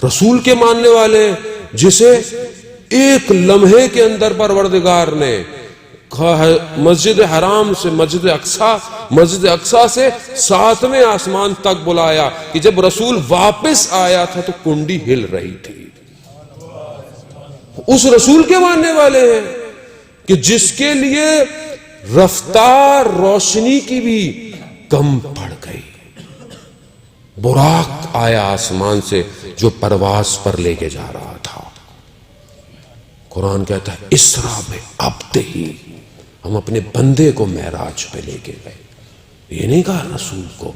رسول کے ماننے والے جسے ایک لمحے کے اندر پروردگار نے مسجد حرام سے مسجد اقصی سے 7ویں آسمان تک بلایا کہ جب رسول واپس آیا تھا تو کنڈی ہل رہی تھی. اس رسول کے ماننے والے ہیں کہ جس کے لیے رفتار روشنی کی بھی کم پڑ گئی. براق آیا آسمان سے جو پرواز پر لے کے جا رہا تھا. قرآن کہتا ہے اسرا میں اب ہی ہم اپنے بندے کو معراج پہ لے کے گئے. یہ نہیں کہا رسول کو،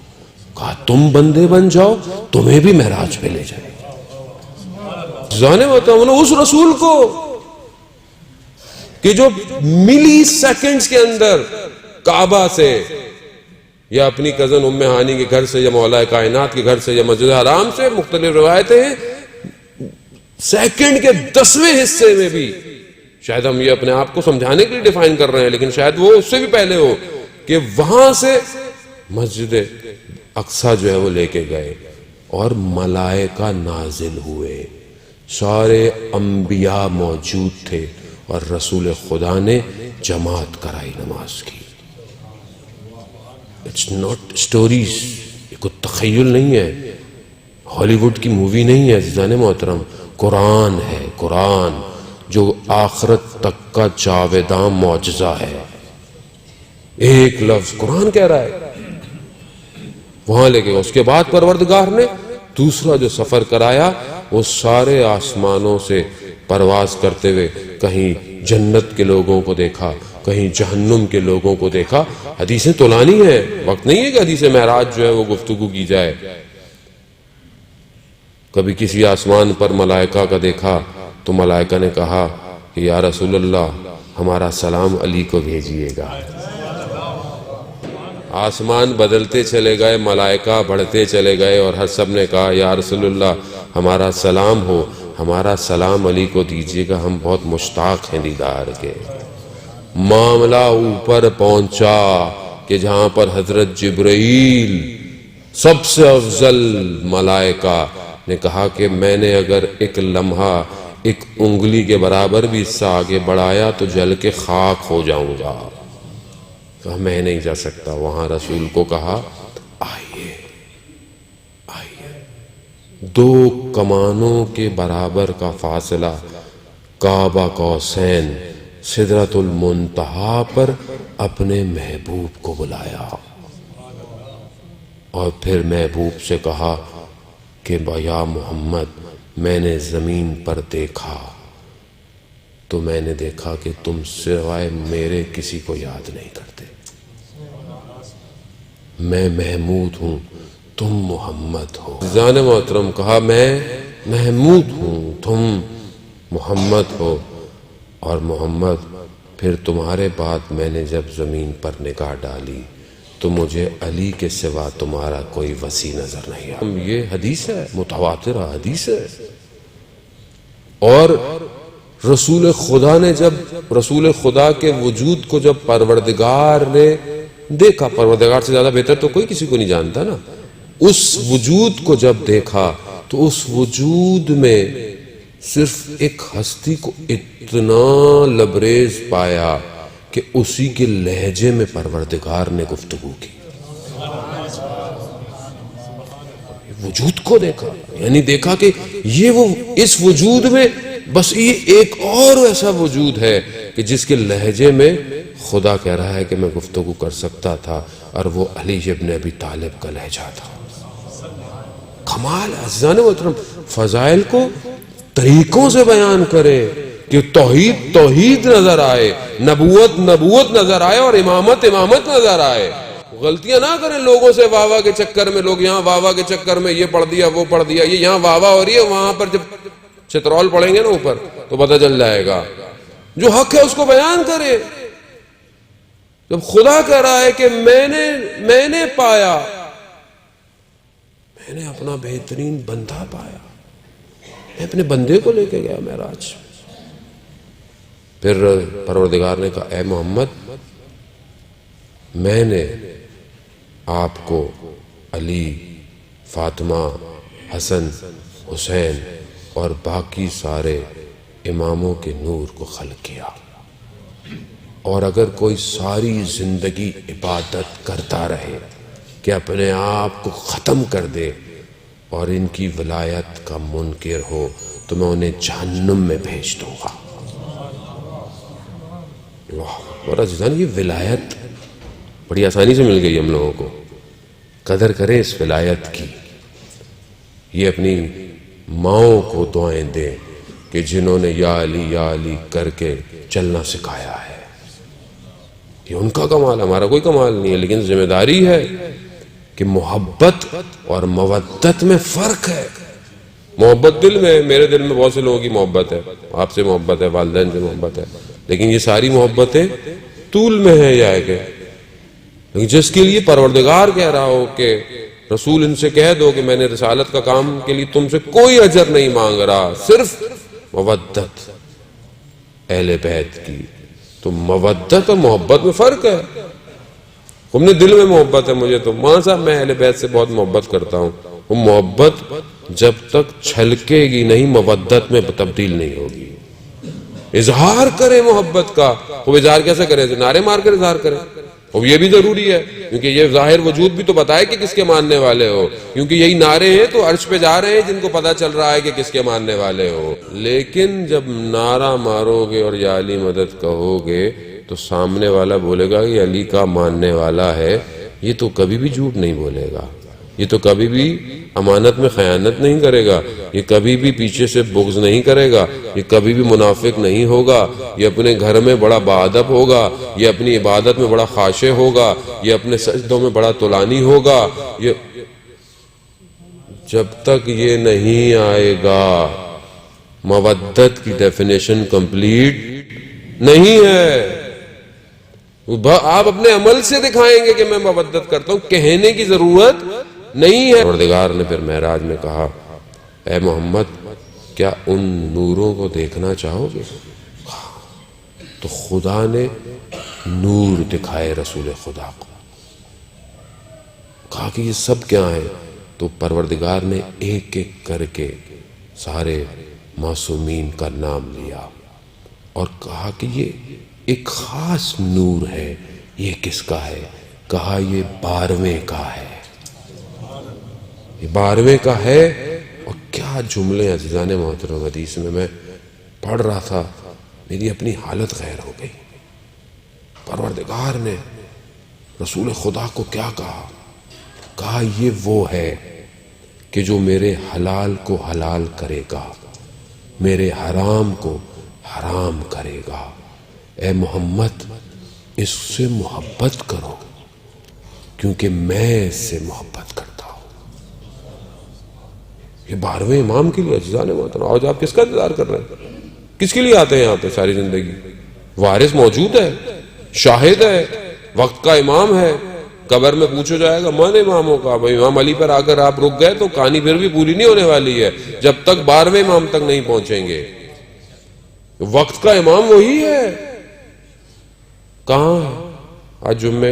کہا تم بندے بن جاؤ تمہیں بھی معراج پہ لے جائے. جانے ہوتا ہوں اس رسول کو کہ جو ملی سیکنڈز کے اندر کعبہ سے یا اپنی کزن ام ہانی کے گھر سے یا مولا کائنات کے گھر سے یا مسجد حرام سے، مختلف روایتیں ہیں، سیکنڈ کے 10ویں حصے میں بھی، شاید ہم یہ اپنے آپ کو سمجھانے کے لیے ڈیفائن کر رہے ہیں لیکن شاید وہ اس سے بھی پہلے ہو، کہ وہاں سے مسجد اقصی جو ہے وہ لے کے گئے اور ملائکہ نازل ہوئے. سارے انبیاء موجود تھے اور رسول خدا نے جماعت کرائی نماز کی. اٹس ناٹ اسٹوریز، یہ کوئی تخیل نہیں ہے، ہالی ووڈ کی مووی نہیں ہے عزیزان محترم. قرآن ہے، قرآن جو آخرت تک کا جاوداں معجزہ ہے. ایک لفظ قرآن کہہ رہا ہے، وہاں لے کے اس کے بعد پروردگار نے دوسرا جو سفر کرایا وہ سارے آسمانوں سے پرواز کرتے ہوئے کہیں جنت کے لوگوں کو دیکھا، کہیں جہنم کے لوگوں کو دیکھا. حدیثیں طولانی ہے، وقت نہیں ہے کہ حدیث معراج جو ہے وہ گفتگو کی جائے. کبھی کسی آسمان پر ملائکہ کا دیکھا تو ملائکہ نے کہا کہ یا رسول اللہ ہمارا سلام علی کو بھیجیے گا. آسمان بدلتے چلے گئے، ملائکہ بڑھتے چلے گئے اور ہر سب نے کہا یا رسول اللہ ہمارا سلام ہو، ہمارا سلام علی کو دیجیے گا، ہم بہت مشتاق ہیں دیدار کے. معاملہ اوپر پہنچا کہ جہاں پر حضرت جبرائیل سب سے افضل ملائکہ نے کہا کہ میں نے اگر ایک لمحہ ایک انگلی کے برابر بھی حصہ آگے بڑھایا تو جل کے خاک ہو جاؤں گا. کہا میں نہیں جا سکتا. وہاں رسول کو کہا آئیے آئیے. 2 کمانوں کے برابر کا فاصلہ، کعبہ قوسین، سدرۃ المنتہا پر اپنے محبوب کو بلایا اور پھر محبوب سے کہا کہ یا محمد میں نے زمین پر دیکھا تو میں نے دیکھا کہ تم سوائے میرے کسی کو یاد نہیں کرتے. میں محمود ہوں، تم محمد ہو. عزیزان محترم کہا میں محمود ہوں، تم محمد ہو. اور محمد پھر تمہارے بعد میں نے جب زمین پر نگاہ ڈالی تو مجھے علی کے سوا تمہارا کوئی وسیع نظر نہیں آیا. یہ حدیث ہے، متواترہ حدیث ہے. اور رسول خدا نے جب رسول خدا کے وجود کو جب پروردگار نے دیکھا، پروردگار سے زیادہ بہتر تو کوئی کسی کو نہیں جانتا نا، اس وجود کو جب دیکھا تو اس وجود میں صرف ایک ہستی کو اتنا لبریز پایا کہ اسی کے لہجے میں پروردگار نے گفتگو کی. وجود کو دیکھا، یعنی دیکھا کہ یہ وہ اس وجود میں بس یہ ایک اور ایسا وجود ہے کہ جس کے لہجے میں خدا کہہ رہا ہے کہ میں گفتگو کر سکتا تھا، اور وہ علی ابن ابی طالب کا لہجہ تھا. کمال عزیزان محترم، فضائل کو طریقوں سے بیان کرے کہ توحید توحید نظر آئے، نبوت نبوت نظر آئے اور امامت امامت نظر آئے. غلطیاں نہ کریں لوگوں سے واہ واہ کے چکر میں. لوگ یہاں واہ واہ کے چکر میں یہ پڑھ دیا وہ پڑھ دیا، یہ یہاں واہ واہ ہو رہی ہے، وہاں پر جب چترول پڑھیں گے نا اوپر تو پتہ چل جائے گا. جو حق ہے اس کو بیان کرے. جب خدا کہہ رہا ہے کہ میں نے پایا، میں نے اپنا بہترین بندہ پایا، میں اپنے بندے کو لے کے گیا معراج. پھر پروردگار نے کہا اے محمد میں نے آپ کو علی، فاطمہ، حسن، حسین اور باقی سارے اماموں کے نور کو خلق کیا۔ اور اگر کوئی ساری زندگی عبادت کرتا رہے کہ اپنے آپ کو ختم کر دے اور ان کی ولایت کا منکر ہو تو میں انہیں جہنم میں بھیج دوں گا۔ اور عزیزان، یہ ولایت بڑی آسانی سے مل گئی ہم لوگوں کو، قدر کریں اس ولایت کی۔ یہ اپنی ماؤں کو دعائیں دیں کہ جنہوں نے یا علی کر کے چلنا سکھایا ہے۔ یہ ان کا کمال، ہمارا کوئی کمال نہیں ہے، لیکن ذمہ داری ہے کہ محبت اور مودت میں فرق ہے۔ محبت دل میں، میرے دل میں بہت سے لوگوں کی محبت ہے، آپ سے محبت ہے، والدین سے محبت ہے، لیکن یہ ساری محبتیں طول میں ہیں یا کہ لیکن جس کے لیے پروردگار کہہ رہا ہو کہ رسول ان سے کہہ دو کہ میں نے رسالت کا کام کے لیے تم سے کوئی اجر نہیں مانگ رہا، صرف مودت اہل بیت کی۔ تو مودت اور محبت میں فرق ہے۔ تم نے دل میں محبت ہے مجھے تو ماں صاحب میں اہل بیت سے بہت محبت کرتا ہوں، وہ محبت جب تک چھلکے گی نہیں مودت میں تبدیل نہیں ہوگی۔ اظہار کرے محبت کا، وہ اظہار کیسے کرے؟ نعرے مار کر اظہار کرے، اور یہ بھی ضروری ہے کیونکہ یہ ظاہر وجود بھی تو بتائے کہ کس کے ماننے والے ہو، کیونکہ یہی نعرے ہیں تو عرش پہ جا رہے ہیں جن کو پتا چل رہا ہے کہ کس کے ماننے والے ہو۔ لیکن جب نعرہ مارو گے اور یا علی مدد کہو گے تو سامنے والا بولے گا کہ علی کا ماننے والا ہے، یہ تو کبھی بھی جھوٹ نہیں بولے گا، یہ تو کبھی بھی امانت میں خیانت نہیں کرے گا، یہ کبھی بھی پیچھے سے بغض نہیں کرے گا، یہ کبھی بھی منافق نہیں ہوگا، یہ اپنے گھر میں بڑا باادب ہوگا، یہ اپنی عبادت میں بڑا خاشع ہوگا، یہ اپنے سجدوں میں بڑا طولانی ہوگا۔ یہ جب تک یہ نہیں آئے گا مودت کی ڈیفینیشن کمپلیٹ نہیں ہے۔ آپ اپنے عمل سے دکھائیں گے کہ میں مودت کرتا ہوں، کہنے کی ضرورت نہیں ہے۔ پروردگار نے پھر معراج میں کہا اے محمد کیا ان نوروں کو دیکھنا چاہو گے؟ تو خدا نے نور دکھائے رسول خدا کو، کہا کہ یہ سب کیا ہیں؟ تو پروردگار نے ایک ایک کر کے سارے معصومین کا نام لیا اور کہا کہ یہ ایک خاص نور ہے۔ یہ کس کا ہے؟ کہا یہ 12ویں کا ہے، یہ 12ویں کا ہے۔ اور کیا جملے عزیزان محترم، حدیث میں پڑھ رہا تھا میری اپنی حالت غیر ہو گئی۔ پروردگار نے رسول خدا کو کیا کہا؟ کہا یہ وہ ہے کہ جو میرے حلال کو حلال کرے گا، میرے حرام کو حرام کرے گا۔ اے محمد اس سے محبت کرو کیونکہ میں اس سے محبت کرتا ہوں۔ یہ 12ویں امام کے لیے عزیزان محترم، آج آپ کس کا انتظار کر رہے ہیں؟ کس کے لیے آتے ہیں یہاں پہ ساری زندگی؟ وارث موجود ہے، شاہد ہے، وقت کا امام ہے۔ قبر میں پوچھا جائے گا من اماموں کا، بھائی امام علی پر آ کر آپ رک گئے تو کہانی پھر بھی پوری نہیں ہونے والی ہے جب تک 12ویں امام تک نہیں پہنچیں گے۔ وقت کا امام وہی ہے۔ کہاں ہے؟ آج جمعے